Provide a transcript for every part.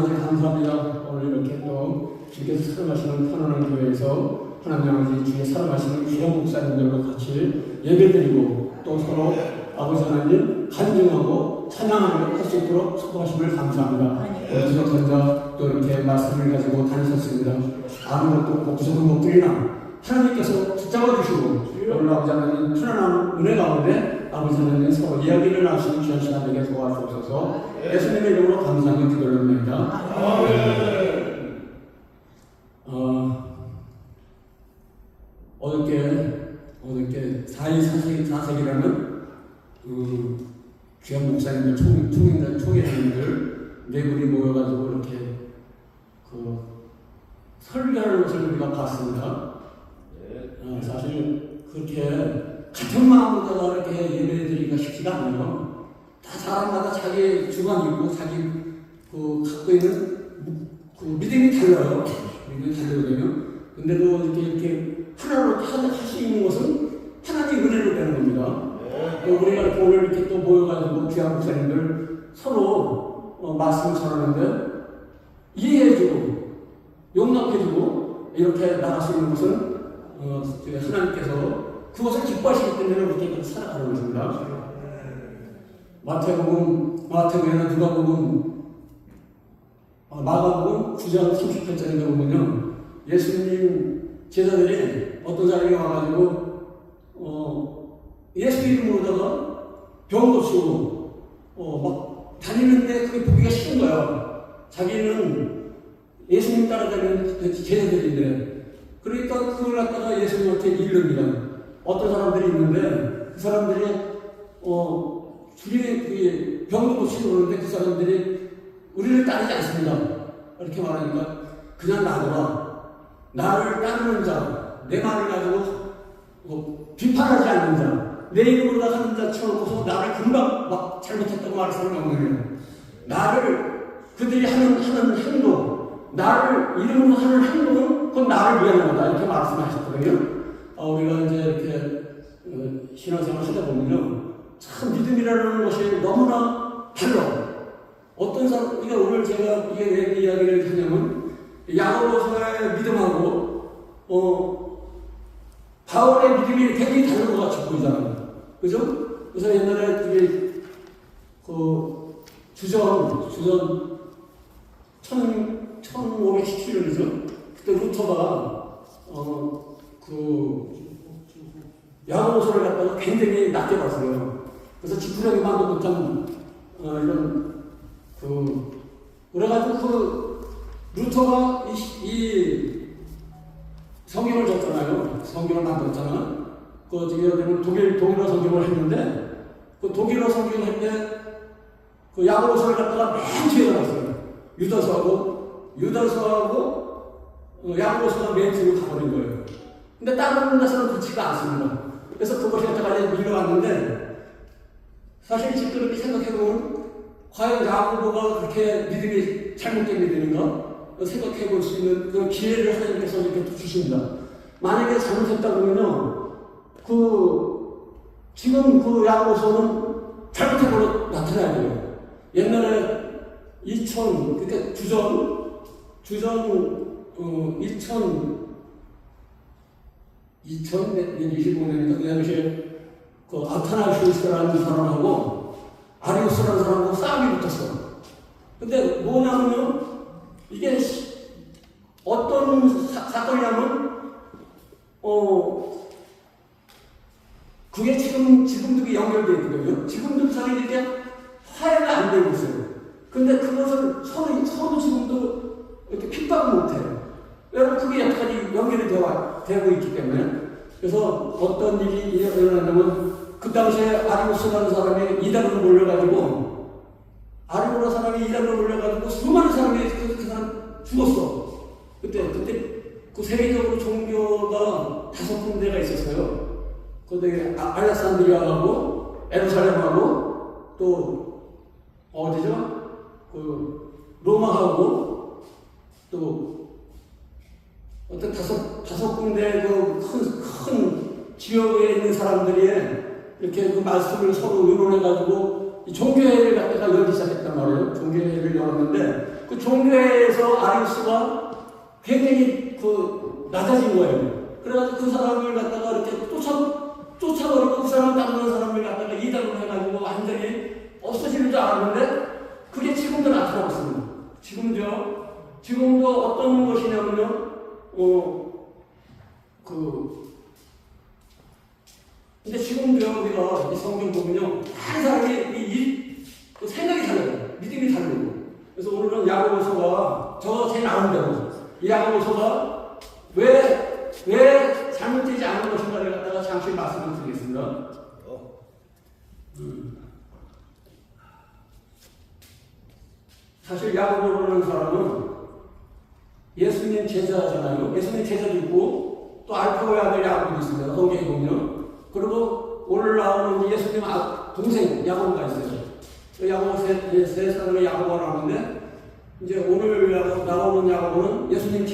아버지 감사합니다. 오늘 이렇게 또 주께서 사랑하시는 편안한 교회에서 하나님 아버지 주의 사랑하시는 주영 목사님들과 같이 예배드리고 또 서로 아버지 하나님 간증하고 찬양하는 할 수 있도록 축복하심을 감사합니다. 오늘 혼자 또 이렇게 말씀을 가지고 다니셨습니다. 아무것도 복수는 못 드리나 하나님께서 붙잡아 주시고 오늘 아버지 하나님 편안한 은혜 가운데 아버지 하나님 서로 이야기를 나누시는 귀한 시간 되게 도와주옵소서. 예수님의 이름으로 감사하며 기도를 합니다. 어저께 4.24세기라는 귀한 목사님들, 총회장님들 네 분이 모여가지고 이렇게 설교하는 것을 우리가 봤습니다. 사실 그렇게 같은 마음으로 이렇게 예배드리기가 쉽지가 않아요. 다 사람마다 자기 주관이 있고 자기 갖고 있는 믿음이 달라요. 믿음이 다르거든요. 근데도 이렇게 하나로 할 수 있는 것은 하나님의 은혜로 되는 겁니다. 우리가 오늘 이렇게 또 모여가지고 귀한 목사님들 서로 말씀을 전하는데 이해해주고 용납해주고 이렇게 나갈 수 있는 것은 하나님께서 그것을 기뻐하시기 때문에 우리가 살아가는 것입니다. 마태복음이나 누가복음, 마가복음 9장 38절에 보면요, 예수님 제자들이 어떤 사람이 와가지고 예수 이름으로다가 병 고치고 막 다니는데 그게 보기가 싫은 거야. 자기는 예수님 따라다니는 제자들인데, 그러니까 그걸 갖다가 예수님한테 일릅니다. 어떤 사람들이 있는데 그 사람들이 주님의 병도 고치고 그러는데 그 사람들이 우리를 따르지 않습니다. 이렇게 말하니까 그냥 놔둬라. 나를 따르는 자, 내 말을 가지고 비판하지 않는 자, 내 이름으로 하는 자 쳐놓고서 나를 금방 막 잘못했다고 말할 사람이 없는 거예요. 나를 그들이 하는 행동, 나를 이름으로 하는 행동은 그건 나를 위한 거다 이렇게 말씀하셨거든요. 우리가 이제 이렇게 신앙생활 하다 보면요, 참 믿음이라는 것이 너무나 달라. 어떤 사람, 그러니까 오늘 제가 이게 왜 이야기를 하냐면 야고보서의 믿음하고 바울의 믿음이 굉장히 다른 것 같이 보이잖아요. 그죠? 그래서 옛날에 그게 주전 1517년이죠. 그때 루터가 야고보서를 갖다가 굉장히 낮게 봤어요. 그래서 지푸라기만도 못한 이런 그래가지고 루터가 이 성경을 줬잖아요. 성경을 만들었잖아. 독일어 성경을 했는데 그 독일어 성경을 할 때 그 야고보서를 갖다가 맨 뒤에 놨어요. 유다서하고 야고보서가 맨 뒤로 가버린 거예요. 근데 다른 데서는 그렇지가 않습니다. 그래서 그것이 여태까지 밀려왔는데, 사실 지금 그렇게 생각해보면 과연 야고보가 그렇게 믿음이 잘못된 믿음인가 생각해볼 수 있는 그런 기회를 하나님께서 이렇게 주십니다. 만약에 잘못했다 그러면요, 지금 그 야고보서는 잘못해버려 나타나야 돼요. 옛날에 그러니까 주전 2025년이니까 그 당시에 아타나시우스라는 사람하고 아리우스라는 사람하고 싸움이 붙었어. 근데 뭐냐면요, 이게 어떤 사건이냐면 그게 지금도 연결되어 있거든요. 지금도 사람이 이렇게 화해가 안 되고 있어요. 근데 그것을 서로 지금도 이렇게 핍박을 못해요. 여러분, 그게 여기까지 연결이 되고 있기 때문에. 그래서 어떤 일이 일어나냐면, 그 당시에 아리우스라는 사람이 이단으로 몰려가지고, 수많은 사람이 그 사람 죽었어. 그때 그 세계적으로 종교가 5군데가 있었어요. 그때 알렉산드리아하고 예루살렘하고 또 어디죠? 로마하고 또 어떤 다섯 군데 큰 지역에 있는 사람들이 이렇게 그 말씀을 서로 의논해가지고 이 종교회를 갖다가 열기 시작했단 말이에요. 종교회를 열었는데 그 종교회에서 아리우스가 굉장히 낮아진 거예요. 그래가지고 그 사람을 갖다가 이렇게 쫓아버리고 그 사람을 따르는 사람을 갖다가 이단으로 해가지고 완전히 없어지는 줄 알았는데 그게 지금도 나타나고 있습니다. 지금도 어떤 것이냐면요, 근데 지금도요, 우리가 이 성경 보면요, 한 사람이 그 생각이 달라요. 믿음이 다르고. 그래서 오늘은 야고보서가 제 나름대로 이 야고보서가 왜 잘못되지 않은 것인가를 갖다가 잠시 말씀을 드리겠습니다. 사실 야고보라는 사람은 예수님 제자잖아요. 예수님 제자도 있고 또 알파고의 아들 야고보도 있습니다. 성경에 보면. 그리고 오늘 나오는 예수님 동생 야고보가 있어요. 야고보 세 사람의 야고보가 나오는데 이제 오늘 나오는 야고보는 예수님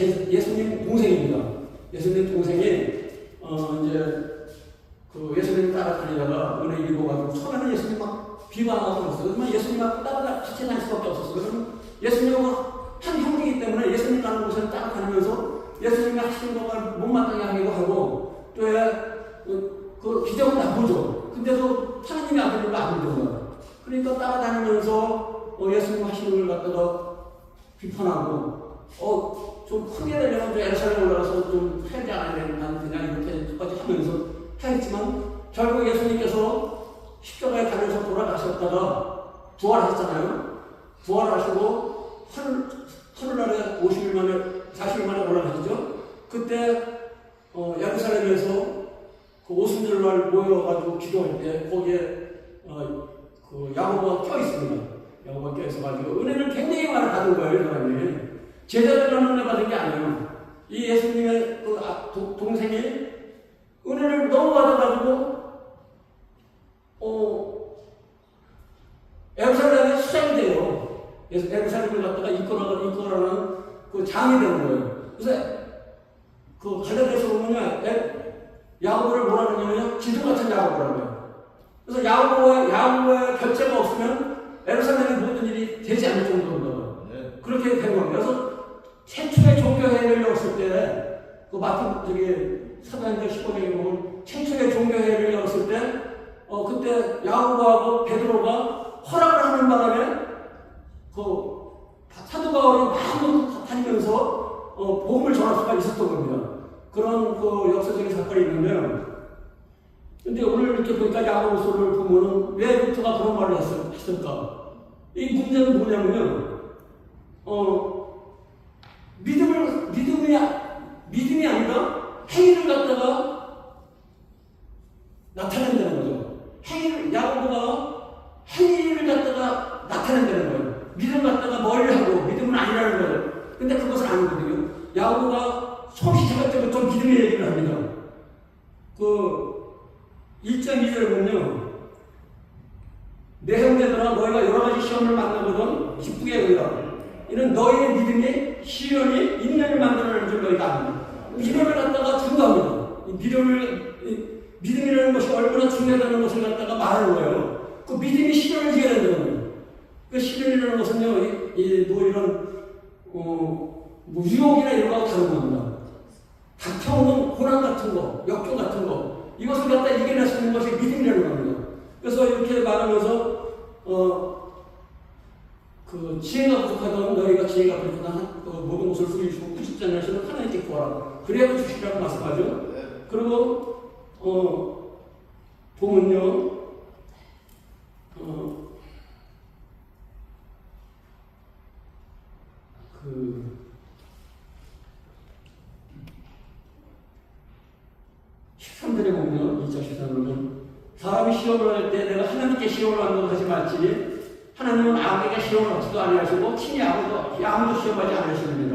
동생입니다. 예수님 동생이 이제 예수님 따라다니다가 은혜 입어가지고 처음에는 예수님 막 비방하고 그랬어요. 그러면 예수님 막 같이 다닐 수밖에 없었어요. 그러면 예수님은 한 형제이기 때문에 예수님 가는 곳을 따라다니면서 예수님이 하시는 것을 못마땅해 하기도 하고 또 기적은 나쁘죠. 근데도 하나님의 아들을 안 믿는 거야. 그러니까 따라다니면서 예수님 하시는 걸 갖다가 비판하고 좀 크게 되려면 예루살렘 올라가서 좀 해야지 않아야 되는 그냥 이렇게까지 하면서 하였지만 결국 예수님께서 십자가에 달려서 돌아가셨다가 부활하셨잖아요. 부활하시고 하늘나라에 50일 만에 40일 만에 올라가시죠. 그때 예루살렘에서 그 오순절날 모여가지고 기도할 때 거기에 야고보가 껴있습니다. 야고보가 껴있어가지고 은혜를 굉장히 많이 받은 거예요. 이 사람이 제자들은 은혜 받은 게 아니에요. 이 예수님의 동생이 은혜를 너무 받아가지고 예루살렘에 수장이 돼요. 예루살렘을 갖다가 이끌어가는 그 장이 되는 거예요. 그래서 갈라디아서 보면요, 야고보를 뭐라 그러냐면요, 기둥 같은 야고보라고 해요. 그래서 야고보의 결제가 없으면 예루살렘의 모든 일이 되지 않을 정도입니다. 그렇게 된 겁니다. 그래서 최초의 종교회의를 열었을 때, 사도행전 15장에 보면 최초의 종교회의를 열었을 때, 그때 야고보하고 베드로가 허락을 하는 바람에 사도 바울이 마음으로 다니면서 복음을 전할 수가 있었던 겁니다. 그런 역사적인 사건이 있는데요. 근데 오늘 이렇게 보니까 야고보서를 보면은 왜 루터가 그런 말을 했을까? 이 문제는 뭐냐면요, 믿음이 아니라 행위를 갖다가 나타낸다는 거죠. 야고보가 행위를 갖다가 나타낸다는 거예요. 믿음 갖다가 멀리 하고 믿음은 아니라는 거예요. 근데 그것은 아니거든요. 야고보가 처음 시작할 때부터 믿음의 얘기를 합니다. 1장 2절에 보면요, 내 형제들아 너희가 여러 가지 시험을 만나거든 기쁘게 여기라. 이는 너희의 믿음이 시련이 인내를 만들어내는 줄 너희가 압니다. 믿음을 갖다가 증거합니다. 믿음이라는 것이 얼마나 중요하다는 것을 갖다가 말하는 거예요. 그 믿음이 시련을 이겨낸다는 거예요. 그 시련이라는 것은요, 유혹이나 이런 거하고 다른 겁니다. 닥쳐오는 고난 같은 거, 역경 같은 거, 이것을 갖다 이겨낼 수 있는 것이 믿음이라는 겁니다. 그래서 이렇게 말하면서, 지혜가 부족하던 너희가 지혜가 부족하다 모든 것을 후리시고 꾸짖지 않으시는 하나님께 구하라. 그래야 주시라고 말씀하죠. 그리고 보면요, 13절에 보면 2장 13절에 보면 사람이 시험을 할 때 내가 하나님께 시험을 하는 것 하지 말지 하나님은 아무에게 시험을 하지도 아니하시고 친히 아무도 시험하지 않으십니다.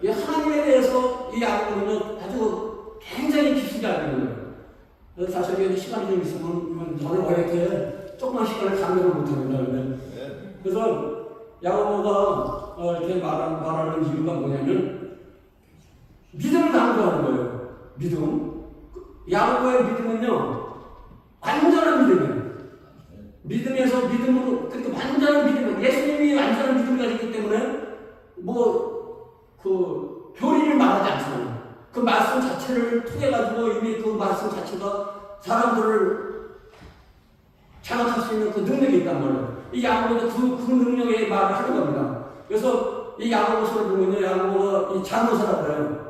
이 하나님에 대해서 이 야고보는 아주 굉장히 깊숙이 알고 있는 거예요. 그래서 사실 시간이 좀 있으면 저는 왜 이렇게 조그만 시간을 감당을 못합니다. 그래서 야고보가 이렇게 말하는 이유가 뭐냐면 믿음을 강조하는 거예요. 믿음. 야고보의 믿음은요, 완전한 믿음이에요. 믿음에서 믿음으로, 그러니까 완전한 믿음, 예수님이 완전한 믿음을 가지기 때문에 그 교리를 말하지 않잖아요. 그 말씀 자체를 통해 가지고 이미 그 말씀 자체가 사람들을 장악할 수 있는 그 능력이 있단 말이에요. 이 야고보도 그 능력의 말을 하는 겁니다. 그래서 이 야고보서를 보면요, 야고보가 이 자문서라고 해요.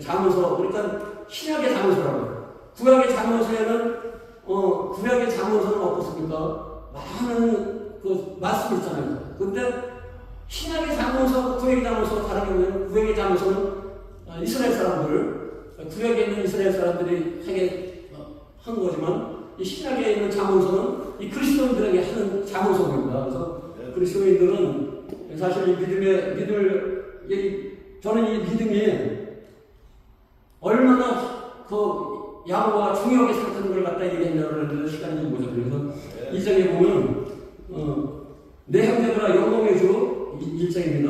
자문서, 그러니까 신약의 자문서라고 해요. 구약의 자문서에는 구약의 자문서는 어떻습니까? 많은 그 말씀이 있잖아요. 근데 신약의 자문서, 구약의 자문서 다르게 보면 구약의 자문서는 이스라엘 사람들, 구약에 있는 이스라엘 사람들이 하게 한 거지만 이 신약에 있는 자문서는 이 그리스도인들에게 하는 자문서입니다. 그래서 그리스도인들은 사실 이 저는 이 믿음이 얼마나 그 야고보가 중요하게 생각하는 걸 갖다 얘기했냐고 하는데 시간이 좀 모자라요. 그래서 2장에 보면 내 형제들아 영광의 주 1장입니다.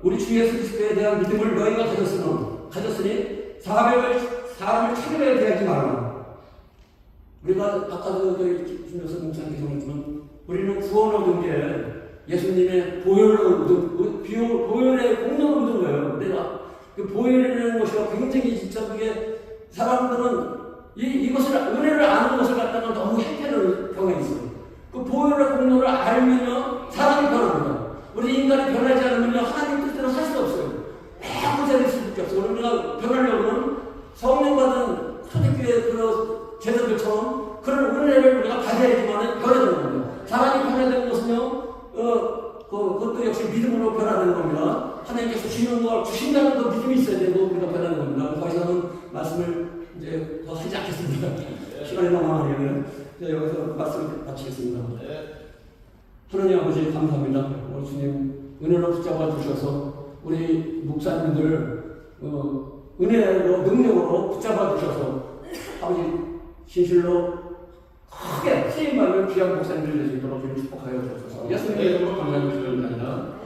우리 주 예수 그리스도에 대한 믿음을 너희가 가졌으니 사람을 차별에 대하지 말라. 우리가 아까도 김여선 목사님께서 말했지만 우리는 구원을 얻은 게 예수님의 보혈을 얻은 보혈의 공로를 얻은 거예요. 내가 그 보혈이라는 것이 굉장히 진짜 그게 사람들은 이것을 은혜를 아는 것을 갖다가 너무 헷갈리는 경향이 있어요. 그 보혈의 공로를 알면요 사람이 변합니다. 우리 인간이 변하지 않으면요 하나님 뜻대로 살 수가 없어요. 매우 자리에 있을 수밖에 없어요. 우리가 변하려면 성령 받은 초대교회 그 제자들처럼 그런 은혜를 우리가 받아야지만 변화되는 겁니다. 사람이 변화되는 것은요 그것도 역시 믿음으로 변화되는 겁니다. 하나님께서 주시는 걸 주신다는 그 믿음이 있어야 되고 우리가 변하는 겁니다. 더 이상은 말씀을 이제 더 하지 않겠습니다. 시간이 너무 많으면 여기서 말씀을 마치겠습니다. 하나님 아버지 감사합니다. 오늘 주님 은혜로 붙잡아 주셔서 우리 목사님들 은혜로 능력으로 붙잡아 주셔서 아버지 진실로 크게 쓰임받는 귀한 목사님들 되시도록 축복하여 주옵소서. 예수님의 이름으로 감사드립니다.